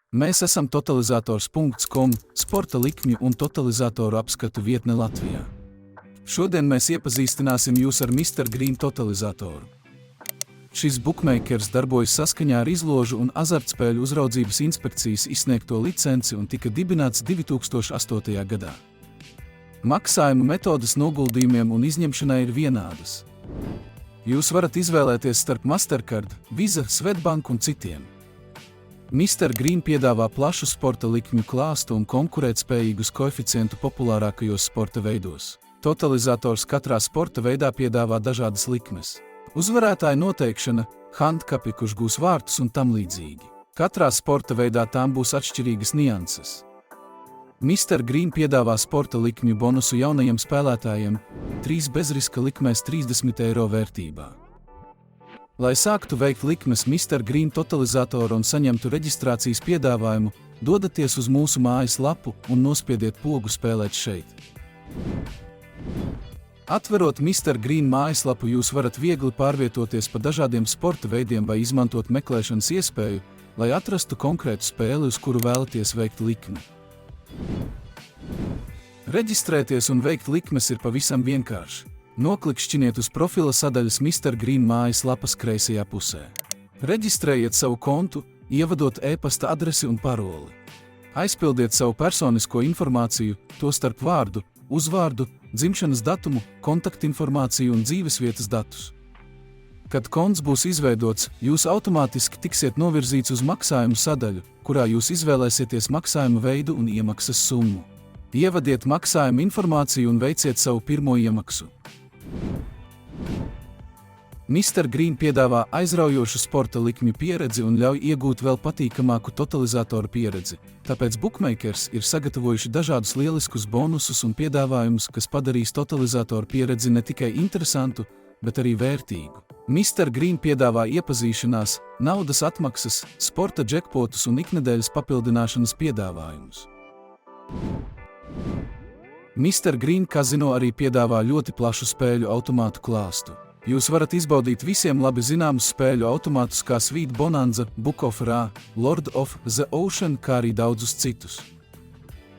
Mēs esam totalizators.com, sporta likmju un totalizatoru apskatu vietne Latvijā. Šodien mēs iepazīstināsim jūs ar Mr. Green totalizatoru. Šis bookmakers darbojas saskaņā ar izložu un azartspēļu uzraudzības inspekcijas izsniegto licenci un tika dibināts 2008. gadā. Maksājuma metodes noguldījumiem un izņemšanai ir vienādas. Jūs varat izvēlēties starp Mastercard, Visa, Swedbank un citiem. Mr. Green piedāvā plašu sporta likmju klāstu un konkurētspējīgus koeficientu populārākajos sporta veidos. Totalizators katrā sporta veidā piedāvā dažādas likmes. Uzvarētāja noteikšana, handkapi, kurš gūs vārtus un tam līdzīgi. Katrā sporta veidā tām būs atšķirīgas nianses. Mr. Green piedāvā sporta likmju bonusu jaunajiem spēlētājiem 3 bezriska likmēs 30 eiro vērtībā. Lai sāktu veikt likmes Mr. Green totalizatoru un saņemtu reģistrācijas piedāvājumu, dodaties uz mūsu mājas lapu un nospiediet pogu spēlēt šeit. Atverot Mr. Green mājaslapu, jūs varat viegli pārvietoties pa dažādiem sporta veidiem vai izmantot meklēšanas iespēju, lai atrastu konkrētu spēli, uz kuru vēlaties veikt likmi. Reģistrēties un veikt likmes ir pavisam vienkārši. Noklikšķiniet uz profila sadaļas Mr. Green mājaslapas kreisajā pusē. Reģistrējiet savu kontu, ievadot e-pasta adresi un paroli. Aizpildiet savu personisko informāciju, tostarp vārdu, uzvārdu, dzimšanas datumu, kontaktinformāciju un dzīvesvietas datus. Kad konts būs izveidots, jūs automātiski tiksiet novirzīts uz maksājumu sadaļu, kurā jūs izvēlēsieties maksājumu veidu un iemaksas summu. Ievadiet maksājumu informāciju un veiciet savu pirmo iemaksu. Mr. Green piedāvā aizraujošu sporta likmju pieredzi un ļauj iegūt vēl patīkamāku totalizatoru pieredzi, tāpēc bookmakers ir sagatavojuši dažādus lieliskus bonusus un piedāvājumus, kas padarīs totalizatoru pieredzi ne tikai interesantu, bet arī vērtīgu. Mr. Green piedāvā iepazīšanās, naudas atmaksas, sporta džekpotus un iknedēļas papildināšanas piedāvājumus. Mr. Green kazino arī piedāvā ļoti plašu spēļu automātu klāstu. Jūs varat izbaudīt visiem labi zināmus spēļu automātus kā Sweet Bonanza, Book of Ra, Lord of the Ocean, kā arī daudzus citus.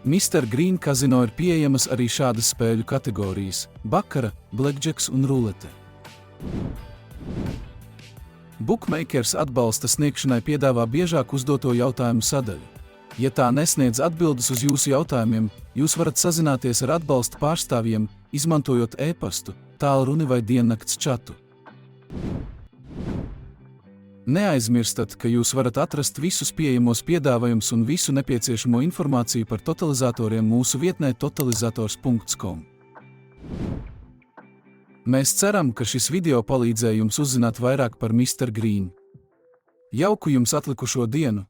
Mr. Green kazino ir pieejamas arī šādas spēļu kategorijas – bakara, blackjacks un rulete. Bookmakers atbalsta sniegšanai piedāvā biežāk uzdoto jautājumu sadaļu. Ja tā nesniedz atbildes uz jūsu jautājumiem, jūs varat sazināties ar atbalsta pārstāvjiem, izmantojot e-pastu, tālruni vai diennakts čatu. Neaizmirstat, ka jūs varat atrast visus pieejamos piedāvājumus un visu nepieciešamo informāciju par totalizatoriem mūsu vietnē totalizators.com. Mēs ceram, ka šis video palīdzēja jums uzzināt vairāk par Mr. Green. Jauku jums atlikušo dienu!